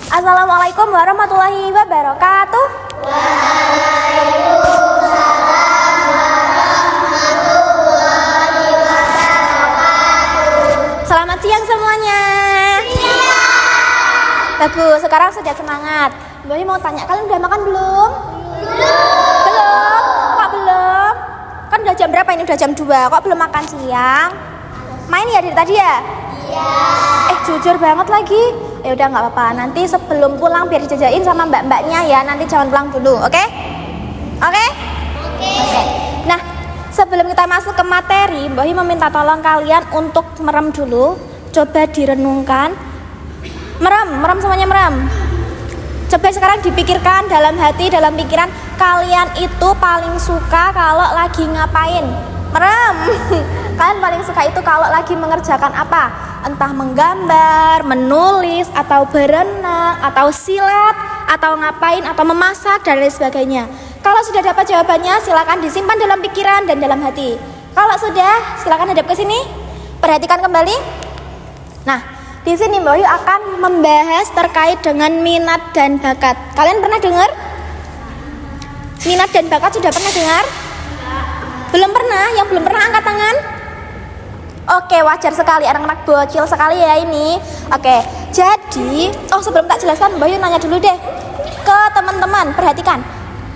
Assalamualaikum warahmatullahi wabarakatuh. Selamat siang semuanya. Bagus, sekarang sudah semangat. Mbak mau tanya, kalian udah makan belum? Belum? Kok belum? Kan udah jam berapa ini? Udah jam 2. Kok belum makan siang? Main ya dari tadi ya? Iya. Jujur banget lagi. Ya udah nggak apa-apa. Nanti sebelum pulang biar dijajain sama mbak-mbaknya ya. Nanti jangan pulang dulu, oke? Oke? Oke. Nah, sebelum kita masuk ke materi, Mbak Hi meminta tolong kalian untuk merem dulu. Coba direnungkan. Merem semuanya merem. Coba sekarang dipikirkan dalam hati, dalam pikiran, kalian itu paling suka kalau lagi ngapain? Merem. Kalian paling suka itu kalau lagi mengerjakan apa? Entah menggambar, menulis, atau berenang, atau silat, atau ngapain, atau memasak, dan lain sebagainya. Kalau sudah dapat jawabannya, silakan disimpan dalam pikiran dan dalam hati. Kalau sudah, silakan hadap ke sini. Perhatikan kembali. Nah, di sini Mbak Yu akan membahas terkait dengan minat dan bakat. Kalian pernah dengar? Minat dan bakat sudah pernah dengar? Belum pernah? Yang belum pernah angkat tangan? Oke, wajar sekali, anak-anak bocil sekali ya ini. Oke, jadi sebelum tak jelaskan, Mbak Yu nanya dulu deh ke teman-teman. Perhatikan,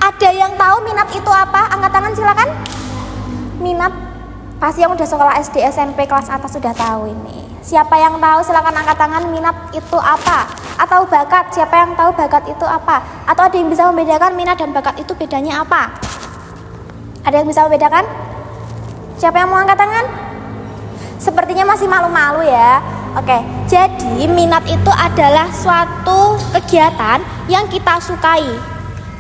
ada yang tahu minat itu apa? Angkat tangan silakan. Minat, pasti yang udah sekolah SD, SMP, kelas atas sudah tahu ini. Siapa yang tahu silakan angkat tangan, minat itu apa? Atau bakat, siapa yang tahu bakat itu apa? Atau ada yang bisa membedakan minat dan bakat itu bedanya apa? Ada yang bisa membedakan? Siapa yang mau angkat tangan? Sepertinya masih malu-malu ya. Oke, jadi minat itu adalah suatu kegiatan yang kita sukai.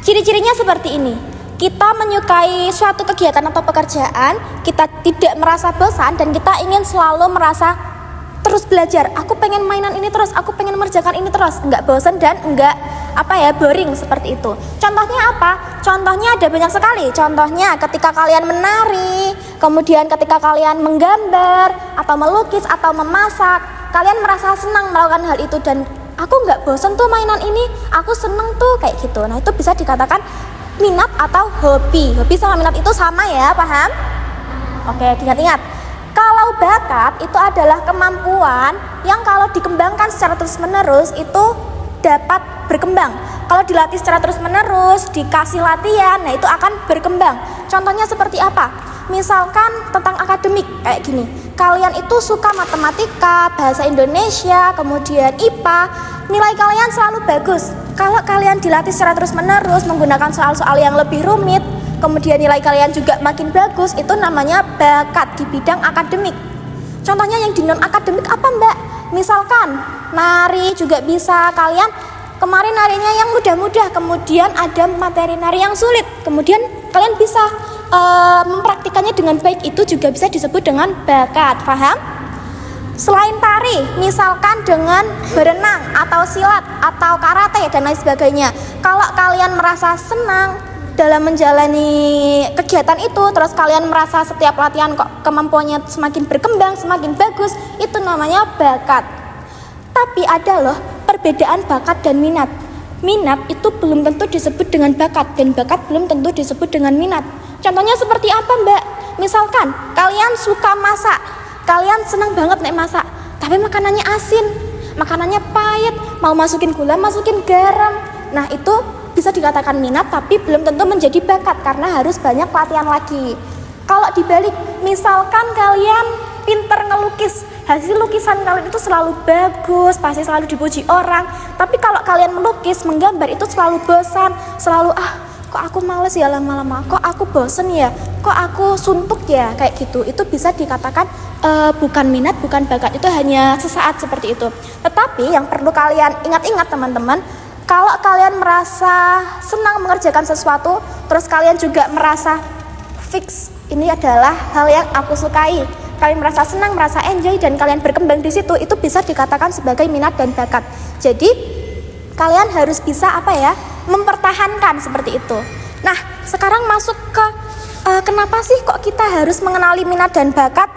Ciri-cirinya seperti ini. Kita menyukai suatu kegiatan atau pekerjaan, kita tidak merasa bosan dan kita ingin selalu merasa terus belajar. Aku pengen mainan ini terus, aku pengen mengerjakan ini terus. Enggak bosan dan enggak boring seperti itu. Contohnya apa? Contohnya ada banyak sekali. Contohnya ketika kalian menari, kemudian ketika kalian menggambar atau melukis atau memasak, kalian merasa senang melakukan hal itu dan aku enggak bosan tuh mainan ini, aku seneng tuh kayak gitu. Nah, itu bisa dikatakan minat atau hobi. Hobi sama minat itu sama ya, paham? Oke, diingat-ingat. Kalau bakat itu adalah kemampuan yang kalau dikembangkan secara terus-menerus itu dapat berkembang. Kalau dilatih secara terus-menerus, dikasih latihan, nah itu akan berkembang. Contohnya seperti apa? Misalkan tentang akademik kayak gini. Kalian itu suka matematika, bahasa Indonesia, kemudian IPA, nilai kalian selalu bagus. Kalau kalian dilatih secara terus-menerus menggunakan soal-soal yang lebih rumit, kemudian nilai kalian juga makin bagus, itu namanya bakat di bidang akademik. Contohnya yang di non-akademik apa mbak? Misalkan nari juga bisa, kalian kemarin narinya yang mudah-mudah, kemudian ada materi nari yang sulit, kemudian kalian bisa mempraktikannya dengan baik, itu juga bisa disebut dengan bakat, paham? Selain tari, misalkan dengan berenang atau silat atau karate dan lain sebagainya, kalau kalian merasa senang dalam menjalani kegiatan itu, terus kalian merasa setiap latihan kok kemampuannya semakin berkembang, semakin bagus, itu namanya bakat. Tapi ada loh perbedaan bakat dan minat. Minat itu belum tentu disebut dengan bakat dan bakat belum tentu disebut dengan minat. Contohnya seperti apa mbak? Misalkan kalian suka masak, kalian senang banget nek masak, tapi makanannya asin, makanannya pahit, mau masukin gula, masukin garam. Nah itu bisa dikatakan minat tapi belum tentu menjadi bakat karena harus banyak latihan lagi. Kalau dibalik, misalkan kalian pinter ngelukis, hasil lukisan kalian itu selalu bagus, pasti selalu dipuji orang. Tapi kalau kalian melukis, menggambar itu selalu bosan, selalu kok aku males ya lama-lama, kok aku bosen ya, kok aku suntuk ya, kayak gitu. Itu bisa dikatakan bukan minat, bukan bakat, itu hanya sesaat seperti itu. Tetapi yang perlu kalian ingat-ingat teman-teman, kalau kalian merasa senang mengerjakan sesuatu, terus kalian juga merasa fix, ini adalah hal yang aku sukai, kalian merasa senang, merasa enjoy, dan kalian berkembang di situ, itu bisa dikatakan sebagai minat dan bakat. Jadi kalian harus bisa mempertahankan seperti itu. Nah, sekarang masuk ke kenapa sih kok kita harus mengenali minat dan bakat?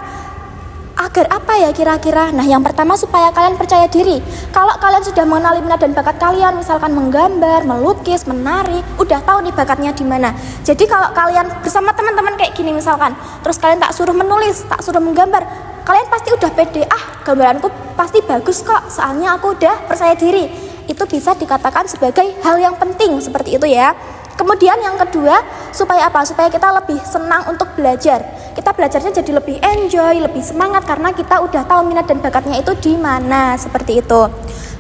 Agar apa ya kira-kira? Nah, yang pertama supaya kalian percaya diri. Kalau kalian sudah mengenali minat dan bakat kalian, misalkan menggambar, melukis, menari, udah tahu nih bakatnya di mana. Jadi kalau kalian bersama teman-teman kayak gini misalkan, terus kalian tak suruh menulis, tak suruh menggambar, kalian pasti udah pede, gambaranku pasti bagus kok, soalnya aku udah percaya diri. Itu bisa dikatakan sebagai hal yang penting seperti itu ya. Kemudian yang kedua, supaya apa? Supaya kita lebih senang untuk belajar. Kita belajarnya jadi lebih enjoy, lebih semangat karena kita udah tahu minat dan bakatnya itu di mana, seperti itu.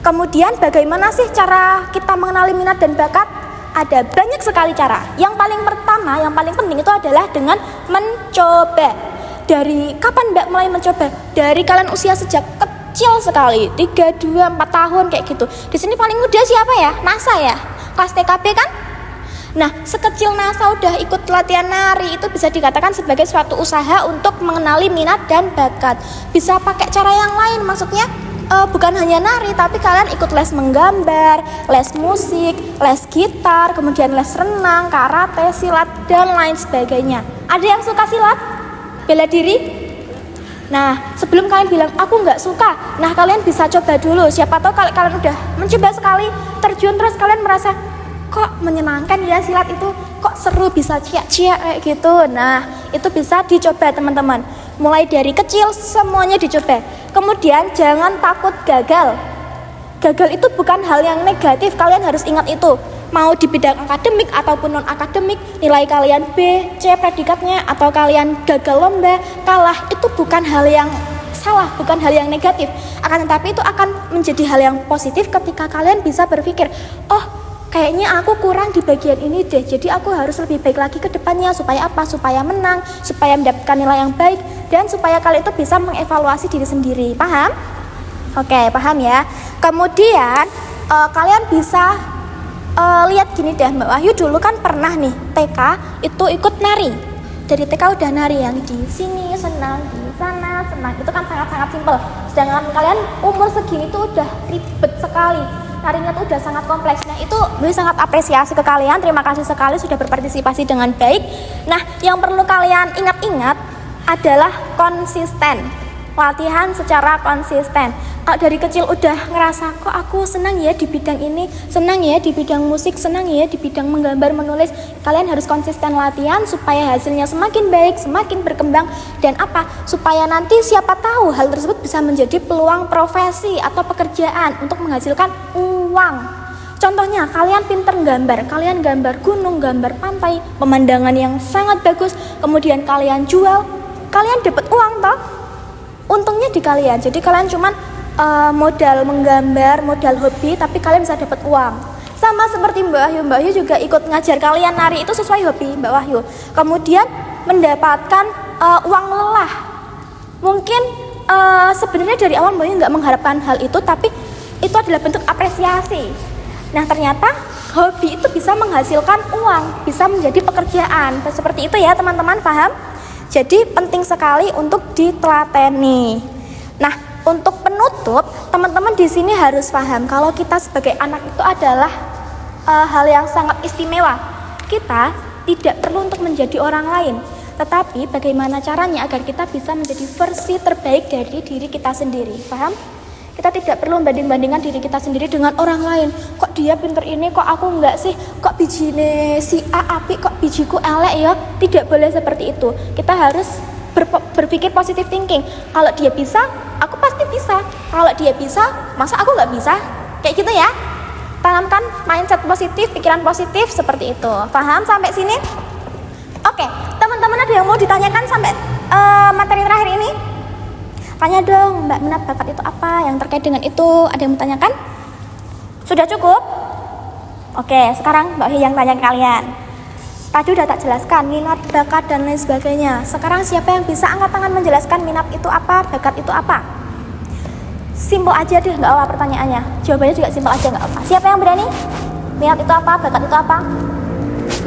Kemudian bagaimana sih cara kita mengenali minat dan bakat? Ada banyak sekali cara. Yang paling pertama, yang paling penting itu adalah dengan mencoba. Dari kapan Mbak mulai mencoba? Dari kalian usia sejak kecil sekali, 3, 2, 4 tahun kayak gitu. Di sini paling muda siapa ya? Nasa ya? Kelas TKB kan? Nah, sekecil Nasa udah ikut latihan nari, itu bisa dikatakan sebagai suatu usaha untuk mengenali minat dan bakat. Bisa pakai cara yang lain, maksudnya bukan hanya nari, tapi kalian ikut les menggambar, les musik, les gitar, kemudian les renang, karate, silat, dan lain sebagainya. Ada yang suka silat? Bela diri? Nah, sebelum kalian bilang, aku nggak suka, nah kalian bisa coba dulu. Siapa tahu kalau kalian udah mencoba sekali, terjun terus kalian merasa, kok menyenangkan ya silat itu, kok seru bisa ciak-ciak kayak gitu. Nah, itu bisa dicoba teman-teman. Mulai dari kecil semuanya dicoba. Kemudian jangan takut gagal. Gagal itu bukan hal yang negatif, kalian harus ingat itu. Mau di bidang akademik ataupun non-akademik, nilai kalian B, C predikatnya, atau kalian gagal lomba, kalah, itu bukan hal yang salah, bukan hal yang negatif. Akan tetapi itu akan menjadi hal yang positif ketika kalian bisa berpikir, oh kayaknya aku kurang di bagian ini deh, jadi aku harus lebih baik lagi ke depannya. Supaya apa? Supaya menang, supaya mendapatkan nilai yang baik, dan supaya kalian itu bisa mengevaluasi diri sendiri. Paham? Oke, paham ya. Kemudian kalian bisa lihat gini deh, Mbak Wahyu dulu kan pernah nih TK itu ikut nari. Dari TK udah nari yang di sini senang, di sana senang. Itu kan sangat-sangat simpel. Sedangkan kalian umur segini tuh udah ribet sekali. Narinya tuh udah sangat kompleks. Nah, itu gue sangat apresiasi ke kalian. Terima kasih sekali sudah berpartisipasi dengan baik. Nah, yang perlu kalian ingat-ingat adalah konsisten. Latihan secara konsisten. Kalau dari kecil udah ngerasa, kok aku senang ya di bidang ini, senang ya di bidang musik, senang ya di bidang menggambar, menulis, kalian harus konsisten latihan supaya hasilnya semakin baik, semakin berkembang, dan apa? Supaya nanti siapa tahu hal tersebut bisa menjadi peluang profesi atau pekerjaan untuk menghasilkan uang. Contohnya, kalian pinter gambar, kalian gambar gunung, gambar pantai, pemandangan yang sangat bagus, kemudian kalian jual, kalian dapat uang toh? Untungnya di kalian. Jadi kalian cuman modal menggambar, modal hobi, tapi kalian bisa dapat uang. Sama seperti Mbak Wahyu. Mbak Wahyu juga ikut ngajar kalian nari, itu sesuai hobi Mbak Wahyu. Kemudian mendapatkan uang lelah. Mungkin sebenarnya dari awal Mbak Wahyu nggak mengharapkan hal itu, tapi itu adalah bentuk apresiasi. Nah, ternyata hobi itu bisa menghasilkan uang, bisa menjadi pekerjaan. Seperti itu ya teman-teman, paham? Jadi penting sekali untuk ditelateni. Nah, untuk penutup, teman-teman di sini harus paham kalau kita sebagai anak itu adalah hal yang sangat istimewa. Kita tidak perlu untuk menjadi orang lain, tetapi bagaimana caranya agar kita bisa menjadi versi terbaik dari diri kita sendiri. Paham? Kita tidak perlu membanding-bandingkan diri kita sendiri dengan orang lain. Kok dia pinter ini, kok aku enggak sih? Kok bijine si A apik, kok bijiku elek ya? Tidak boleh seperti itu. Kita harus berpikir positive thinking. Kalau dia bisa, aku pasti bisa. Kalau dia bisa, masa aku nggak bisa? Kayak gitu ya. Tanamkan mindset positif, pikiran positif seperti itu. Paham sampai sini? Oke, teman-teman ada yang mau ditanyakan sampai materi terakhir ini? Tanya dong, Mbak, minat bakat itu apa? Yang terkait dengan itu ada yang mau tanyakan? Sudah cukup? Oke, sekarang Mbak Hi yang tanya ke kalian. Tadi udah tak jelaskan minat, bakat, dan lain sebagainya. Sekarang siapa yang bisa angkat tangan menjelaskan minat itu apa, bakat itu apa? Simpel aja deh, nggak apa pertanyaannya. Jawabannya juga simpel aja, nggak apa. Siapa yang berani? Minat itu apa, bakat itu apa?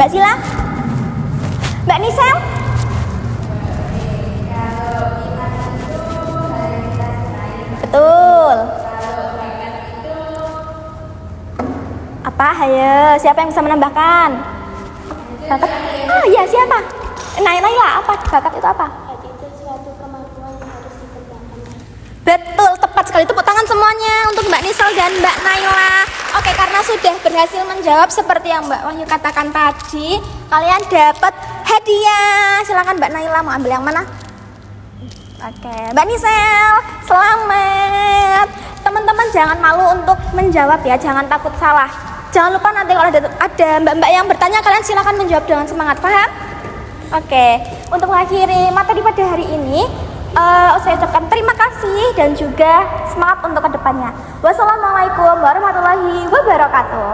Mbak Sila? Mbak Nisel? Betul. Apa? Hayo, siapa yang bisa menambahkan? Bakat? Oh iya, siapa? Naila, apa? Bakat itu apa? Itu suatu kemampuan yang harus dikembangkan. Semangat sekali, tepuk tangan semuanya untuk Mbak Nisal dan Mbak Naila. Oke, karena sudah berhasil menjawab seperti yang Mbak Wahyu katakan tadi, kalian dapat hadiah. Silakan Mbak Naila, mau ambil yang mana? Oke, Mbak Nisel, selamat. Teman-teman jangan malu untuk menjawab ya, jangan takut salah. Jangan lupa nanti kalau ada mbak-mbak yang bertanya, kalian silakan menjawab dengan semangat, paham? Oke, untuk mengakhiri materi pada hari ini, saya ucapkan terima kasih dan juga semangat untuk kedepannya. Wassalamualaikum warahmatullahi wabarakatuh.